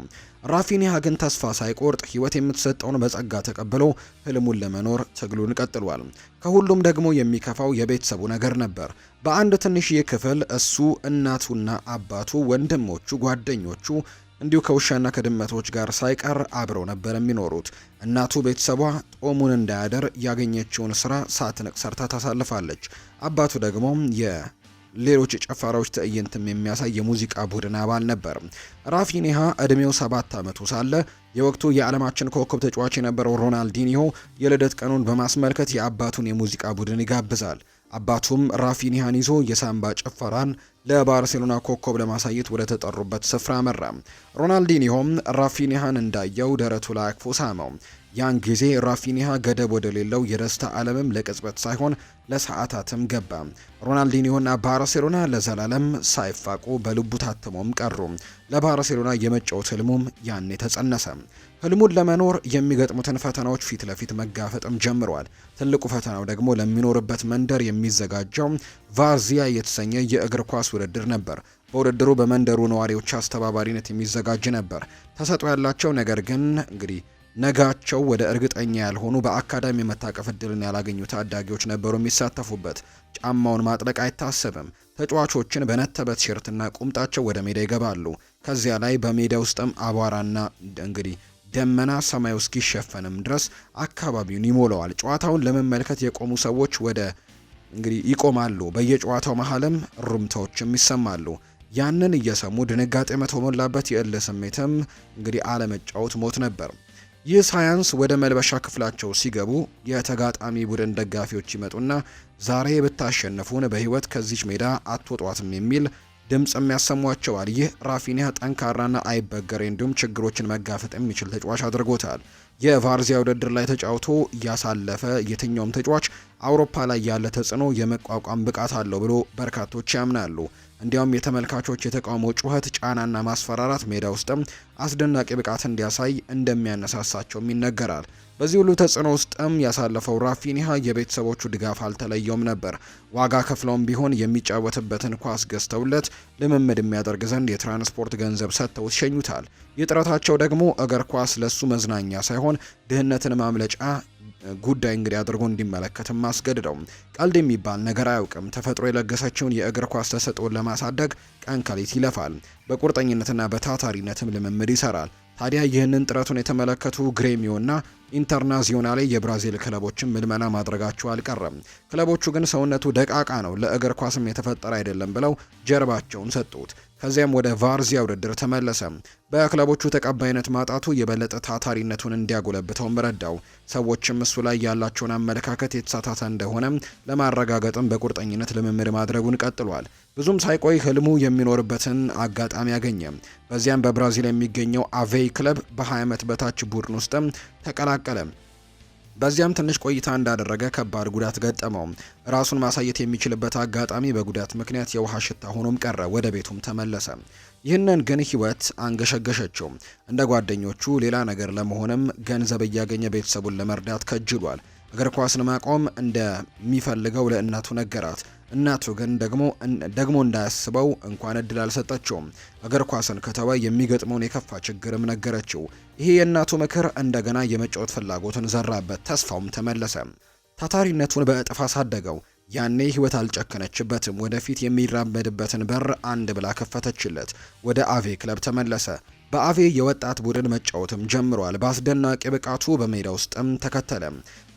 ራፊኒሃ ግን ተስፋ ሳይቆርጥ ህይወት የምትሰጠውን በጸጋ ተቀብሎ ህልሙን ለመኖር ትግሉን ቀጥሏል። ከሁሉም ደግሞ የሚከፋው የቤተሰቡ ነገር ነበር። በአንድ ትንሽዬ ክፍል እሱ፣ እናቱና አባቱ፣ ወንድሞቹ፣ ጓደኞቹ እንዲሁ ከውሻና ከድመቶች ጋር ሳይቀር አብረው ነበር የሚኖሩት። እናቱ ቤተሰቧ ጦሙን እንዳያደር ያገኘችውን ስራ ሳትንቅ ሰርታ ታሳልፋለች። አባቱ ደግሞ የሌሎች ጭፈራዎች ትዕይንትም የሚያሳይ የሙዚቃ ቡድን አባል ነበር። ራፊኒሃ እድሜው 7 ዓመቱ ሳለ የወቅቱ የዓለማችን ኮከብ ተጫዋች የነበረው ሮናልዲኒሆ የልደት ቀኑን በማስመልከት የአባቱን የሙዚቃ ቡድን ይጋብዛል። አባቱም ራፊኒሃን ይዞ የሳምባ ጭፈራን ለባርሴሎና ኮከብ ለማሳየት ወደ ተጠሩበት ስፍራ አመራ። ሮናልዲኒሆም ራፊኒሃን እንዳየው ደረቱ ላይ አቅፎ ሳመው። ያን ጊዜ ራፊኒሃ ገደብ ወደ ሌለው የደስታ ዓለምም ለቅጽበት ሳይሆን ለሰዓታትም ገባ። ሮናልዲኒሆና ባርሴሎና ለዘላለም ሳይፋቁ በልቡ ታትሞም ቀሩ። ለባርሴሎና የመጫወት ህልሙም ያኔ ተጸነሰ። ህልሙን ለመኖር የሚገጥሙትን ፈተናዎች ፊት ለፊት መጋፈጥም ጀምሯል። ትልቁ ፈተናው ደግሞ ለሚኖርበት መንደር የሚዘጋጀው ቫርዚያ የተሰኘ የእግር ኳስ ውድድር ነበር። በውድድሩ በመንደሩ ነዋሪዎች አስተባባሪነት የሚዘጋጅ ነበር። ተሰጥኦ ያላቸው ነገር ግን እንግዲህ ነጋቸው ወደ እርግጠኛ ያልሆኑ በአካዳሚ የመታቀፍ እድልን ያላገኙ ታዳጊዎች ነበሩ የሚሳተፉበት። ጫማውን ማጥለቅ አይታሰብም። ተጫዋቾችን በነተበ ቲሸርትና ቁምጣቸው ወደ ሜዳ ይገባሉ። ከዚያ ላይ በሜዳ ውስጥም አቧራና እንግዲህ ደመና ሰማዩ እስኪሸፈንም ድረስ አካባቢውን ይሞላዋል። ጨዋታውን ለመመልከት የቆሙ ሰዎች ወደ እንግዲህ ይቆማሉ። በየጨዋታው መሀልም ሩምታዎችም ይሰማሉ። ያንን እየሰሙ ድንጋጤ በተሞላበት የእልህ ስሜትም እንግዲህ አለመጫወት ሞት ነበር። ይህ ሳያንስ ወደ መልበሻ ክፍላቸው ሲገቡ የተጋጣሚ ቡድን ደጋፊዎች ይመጡና ዛሬ ብታሸንፉን በህይወት ከዚች ሜዳ አትወጧትም የሚል ድምጽም ያሰሟቸዋል። ይህ ራፊኒያ ጠንካራና አይበገሬ እንዲሁም ችግሮችን መጋፈጥ የሚችል ተጫዋች አድርጎታል። የቫርዚያ ውድድር ላይ ተጫውቶ ያሳለፈ የትኛውም ተጫዋች አውሮፓ ላይ ያለ ተጽዕኖ የመቋቋም ብቃት አለው ብሎ በርካቶች ያምናሉ። እንዲያውም የተመልካቾች የተቃውሞ ጩኸት፣ ጫናና ማስፈራራት ሜዳ ውስጥም አስደናቂ ብቃት እንዲያሳይ እንደሚያነሳሳቸውም ይነገራል። በዚህ ሁሉ ተጽዕኖ ውስጥም ያሳለፈው ራፊኒሃ የቤተሰቦቹ ድጋፍ አልተለየውም ነበር። ዋጋ ከፍለውም ቢሆን የሚጫወትበትን ኳስ ገዝተውለት ልምምድ የሚያደርግ ዘንድ የትራንስፖርት ገንዘብ ሰጥተው ይሸኙታል። ይህ ጥረታቸው ደግሞ እግር ኳስ ለሱ መዝናኛ ሳይሆን ድህነትን ማምለጫ ጉዳይ እንግዲህ አድርጎ እንዲመለከትም አስገድደው። ቀልድ የሚባል ነገር አያውቅም። ተፈጥሮ የለገሰችውን የእግር ኳስ ተሰጥኦን ለማሳደግ ቀን ከሌት ይለፋል። በቁርጠኝነትና በታታሪነትም ልምምድ ይሰራል። ታዲያ ይህንን ጥረቱን የተመለከቱ ግሬሚዮና ኢንተርናዚዮናሌ የብራዚል ክለቦችን ምልመላ ማድረጋቸው አልቀረም። ክለቦቹ ግን ሰውነቱ ደቃቃ ነው፣ ለእግር ኳስም የተፈጠረ አይደለም ብለው ጀርባቸውን ሰጡት። ከዚያም ወደ ቫርዚያ ውድድር ተመለሰ። በክለቦቹ ተቀባይነት ማጣቱ የበለጠ ታታሪነቱን እንዲያጎለብተውም ረዳው። ሰዎችም እሱ ላይ ያላቸውን አመለካከት የተሳሳተ እንደሆነ ለማረጋገጥም በቁርጠኝነት ልምምድ ማድረጉን ቀጥሏል። ብዙም ሳይቆይ ህልሙ የሚኖርበትን አጋጣሚ አገኘ። በዚያም በብራዚል የሚገኘው አቬይ ክለብ በ20 ዓመት በታች ቡድን ውስጥም ተቀላቀለ። በዚያም ትንሽ ቆይታ እንዳደረገ ከባድ ጉዳት ገጠመው። ራሱን ማሳየት የሚችልበት አጋጣሚ በጉዳት ምክንያት የውሃ ሽታ ሆኖም ቀረ። ወደ ቤቱም ተመለሰ። ይህንን ግን ህይወት አንገሸገሸችው። እንደ ጓደኞቹ ሌላ ነገር ለመሆንም ገንዘብ እያገኘ ቤተሰቡን ለመርዳት ከጅሏል። እግር ኳስን ማቆም እንደሚፈልገው ለእናቱ ነገራት። እናቱ ግን ደግሞ እንዳያስበው እንኳን እድል አልሰጠችውም። እግር ኳስን ከተወ የሚገጥመውን የከፋ ችግርም ነገረችው። ይሄ የእናቱ ምክር እንደገና የመጫወት ፍላጎትን ዘራበት። ተስፋውም ተመለሰ። ታታሪነቱን በእጥፍ አሳደገው። ያኔ ህይወት አልጨከነችበትም። ወደፊት የሚራመድበትን በር አንድ ብላ ከፈተችለት። ወደ አቬ ክለብ ተመለሰ። በአቬ የወጣት ቡድን መጫወትም ጀምሯል። በአስደናቂ ብቃቱ በሜዳ ውስጥም ተከተለ።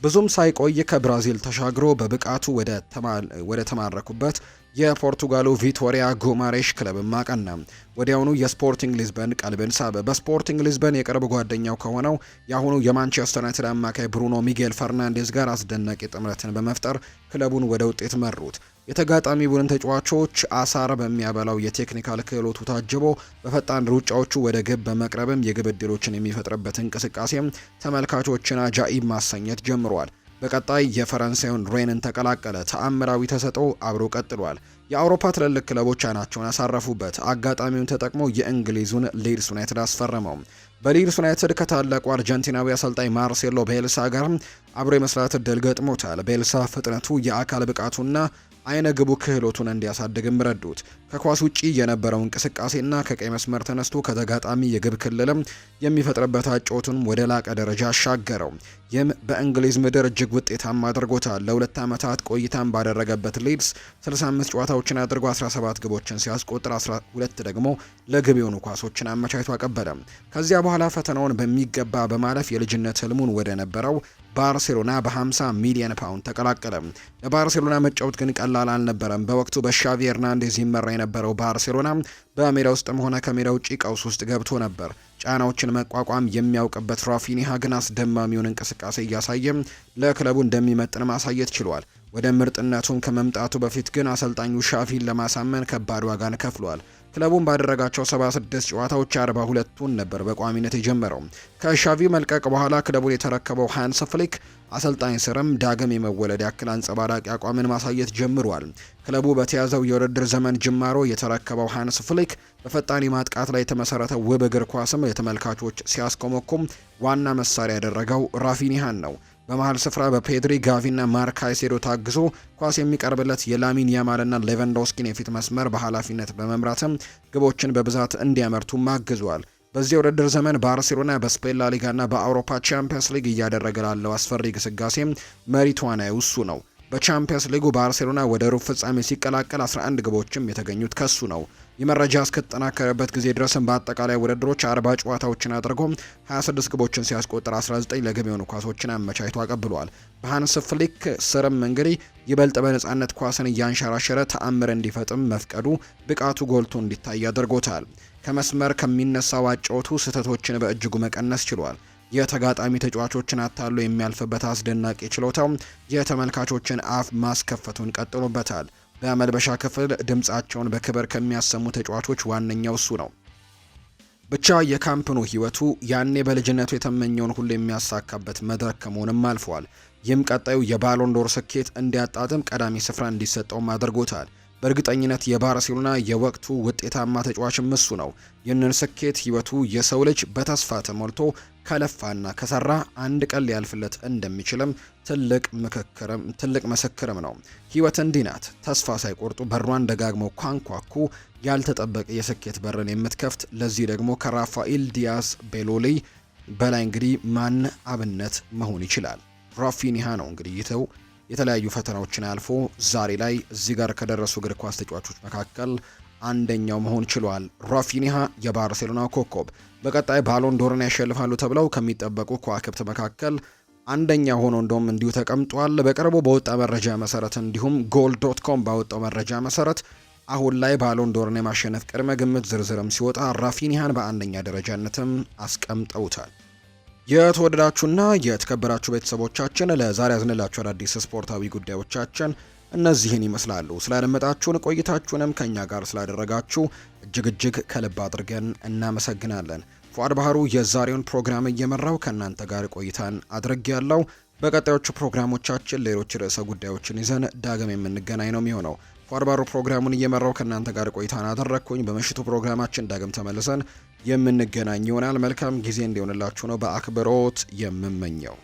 ብዙም ሳይቆይ ከብራዚል ተሻግሮ በብቃቱ ወደ ተማረኩበት የፖርቱጋሉ ቪቶሪያ ጉማሬሽ ክለብ ማቀና። ወዲያውኑ የስፖርቲንግ ሊዝበን ቀልብን ሳበ። በስፖርቲንግ ሊዝበን የቅርብ ጓደኛው ከሆነው የአሁኑ የማንቸስተር ዩናይትድ አማካይ ብሩኖ ሚጌል ፈርናንዴዝ ጋር አስደናቂ ጥምረትን በመፍጠር ክለቡን ወደ ውጤት መሩት። የተጋጣሚ ቡድን ተጫዋቾች አሳር በሚያበላው የቴክኒካል ክህሎቱ ታጅቦ በፈጣን ሩጫዎቹ ወደ ግብ በመቅረብም የግብ ዕድሎችን የሚፈጥርበት እንቅስቃሴም ተመልካቾችን አጃኢብ ማሰኘት ጀምሯል። በቀጣይ የፈረንሳዩን ሬንን ተቀላቀለ። ተአምራዊ ተሰጥኦ አብሮ ቀጥሏል። የአውሮፓ ትልልቅ ክለቦች አይናቸውን ያሳረፉበት። አጋጣሚውን ተጠቅሞ የእንግሊዙን ሊድስ ዩናይትድ አስፈረመው። በሊድስ ዩናይትድ ከታላቁ አርጀንቲናዊ አሰልጣኝ ማርሴሎ ቤልሳ ጋር አብሮ የመስራት እድል ገጥሞታል። ቤልሳ ፍጥነቱ፣ የአካል ብቃቱና አይነ ግቡ ክህሎቱን እንዲያሳድግም ረዱት። ከኳስ ውጪ የነበረው እንቅስቃሴና ከቀይ መስመር ተነስቶ ከተጋጣሚ የግብ ክልልም የሚፈጥርበት አጨዋወቱን ወደ ላቀ ደረጃ አሻገረው። ይህም በእንግሊዝ ምድር እጅግ ውጤታማ አድርጎታል። ለ2 ዓመታት ቆይታን ባደረገበት ሊድስ 65 ጨዋታዎችን አድርጎ 17 ግቦችን ሲያስቆጥር 12 ደግሞ ለግብ የሆኑ ኳሶችን አመቻችቶ አቀበለ። ከዚያ በኋላ ፈተናውን በሚገባ በማለፍ የልጅነት ህልሙን ወደ ነበረው ባርሴሎና በ50 ሚሊዮን ፓውንድ ተቀላቀለ። ለባርሴሎና መጫወት ግን ቀላል አልነበረም። በወቅቱ በሻቪ ኤርናንዴዝ ይመራ የነበረው ባርሴሎና በሜዳ ውስጥም ሆነ ከሜዳ ውጪ ቀውስ ውስጥ ገብቶ ነበር። ጫናዎችን መቋቋም የሚያውቅበት ራፊኒሃ ግን አስደማሚውን እንቅስቃሴ እያሳየ ለክለቡ እንደሚመጥን ማሳየት ችሏል። ወደ ምርጥነቱም ከመምጣቱ በፊት ግን አሰልጣኙ ሻቪን ለማሳመን ከባድ ዋጋን ከፍሏል። ክለቡን ባደረጋቸው 76 ጨዋታዎች 42ቱን ነበር በቋሚነት የጀመረው። ከሻቪ መልቀቅ በኋላ ክለቡን የተረከበው ሃንስ ፍሊክ አሰልጣኝ ስርም ዳግም የመወለድ ያክል አንጸባራቂ አቋምን ማሳየት ጀምሯል። ክለቡ በተያዘው የውድድር ዘመን ጅማሮ የተረከበው ሃንስ ፍሊክ በፈጣን ማጥቃት ላይ የተመሰረተ ውብ እግር ኳስም ለተመልካቾች ሲያስኮመኩም ዋና መሳሪያ ያደረገው ራፊኒሃን ነው። በመሃል ስፍራ በፔድሪ፣ ጋቪና ማርክ ካይሴዶ ታግዞ ኳስ የሚቀርብለት የላሚን ያማልና ሌቫንዶስኪን የፊት መስመር በኃላፊነት በመምራትም ግቦችን በብዛት እንዲያመርቱም አግዟል። በዚህ ውድድር ዘመን ባርሴሎና በስፔን ላሊጋና በአውሮፓ ቻምፒየንስ ሊግ እያደረገ ላለው አስፈሪ ግስጋሴ መሪ ተዋናዩ እሱ ነው። በቻምፒየንስ ሊጉ ባርሴሎና ወደ ሩብ ፍጻሜ ሲቀላቀል 11 ግቦችም የተገኙት ከሱ ነው። ይህ መረጃ እስከተጠናከረበት ጊዜ ድረስም በአጠቃላይ ውድድሮች 40 ጨዋታዎችን አድርጎ 26 ግቦችን ሲያስቆጥር 19 ለግብ የሆኑ ኳሶችን አመቻችቶ አቀብሏል። በሃንስ ፍሊክ ስርም እንግዲህ ይበልጥ በነጻነት ኳስን እያንሸራሸረ ተአምር እንዲፈጥም መፍቀዱ ብቃቱ ጎልቶ እንዲታይ አድርጎታል። ከመስመር ከሚነሳው አጨዋወቱ ስህተቶችን በእጅጉ መቀነስ ችሏል። የተጋጣሚ ተጫዋቾችን አታሎ የሚያልፍበት አስደናቂ ችሎታው የተመልካቾችን አፍ ማስከፈቱን ቀጥሎበታል። በመልበሻ ክፍል ድምፃቸውን በክብር ከሚያሰሙ ተጫዋቾች ዋነኛው እሱ ነው። ብቻ የካምፕኑ ህይወቱ ያኔ በልጅነቱ የተመኘውን ሁሉ የሚያሳካበት መድረክ ከመሆንም አልፏል። ይህም ቀጣዩ የባሎንዶር ስኬት እንዲያጣጥም ቀዳሚ ስፍራ እንዲሰጠውም አድርጎታል። በእርግጠኝነት የባርሴሎና የወቅቱ ውጤታማ ተጫዋችም እሱ ነው። ይህንን ስኬት ህይወቱ የሰው ልጅ በተስፋ ተሞልቶ ከለፋና ከሰራ አንድ ቀን ሊያልፍለት እንደሚችልም ትልቅ ምስክርም ነው። ህይወት እንዲህ ናት። ተስፋ ሳይቆርጡ በሯን ደጋግመው ኳንኳኩ ያልተጠበቀ የስኬት በርን የምትከፍት። ለዚህ ደግሞ ከራፋኤል ዲያስ ቤሎሊ በላይ እንግዲህ ማን አብነት መሆን ይችላል? ራፊኒሃ ነው እንግዲህ ይተው የተለያዩ ፈተናዎችን አልፎ ዛሬ ላይ እዚህ ጋር ከደረሱ እግር ኳስ ተጫዋቾች መካከል አንደኛው መሆን ችሏል። ራፊኒሃ የባርሴሎና ኮከብ በቀጣይ ባሎን ዶርን ያሸልፋሉ ተብለው ከሚጠበቁ ከዋክብት መካከል አንደኛ ሆኖ እንደውም እንዲሁ ተቀምጧል። በቅርቡ በወጣ መረጃ መሰረት እንዲሁም goal.com ባወጣው መረጃ መሰረት አሁን ላይ ባሎን ዶርን የማሸነፍ ቅድመ ግምት ዝርዝርም ሲወጣ ራፊኒሃን በአንደኛ ደረጃነትም አስቀምጠውታል። የተወደዳችሁና የተከበራችሁ ቤተሰቦቻችን ለዛሬ ያዝንላችሁ አዳዲስ ስፖርታዊ ጉዳዮቻችን እነዚህን ይመስላሉ። ስላደመጣችሁን ቆይታችሁንም ከኛ ጋር ስላደረጋችሁ እጅግ ከልብ አድርገን እናመሰግናለን። ፏድ ባህሩ የዛሬውን ፕሮግራም እየመራው ከእናንተ ጋር ቆይታን አድርጌያለሁ። በቀጣዮቹ ፕሮግራሞቻችን ሌሎች ርዕሰ ጉዳዮችን ይዘን ዳግም የምንገናኝ ነው የሚሆነው። ፏድ ባህሩ ፕሮግራሙን እየመራው ከእናንተ ጋር ቆይታን አደረግኩኝ። በምሽቱ ፕሮግራማችን ዳግም ተመልሰን የምንገናኝ ይሆናል። መልካም ጊዜ እንዲሆንላችሁ ነው በአክብሮት የምመኘው።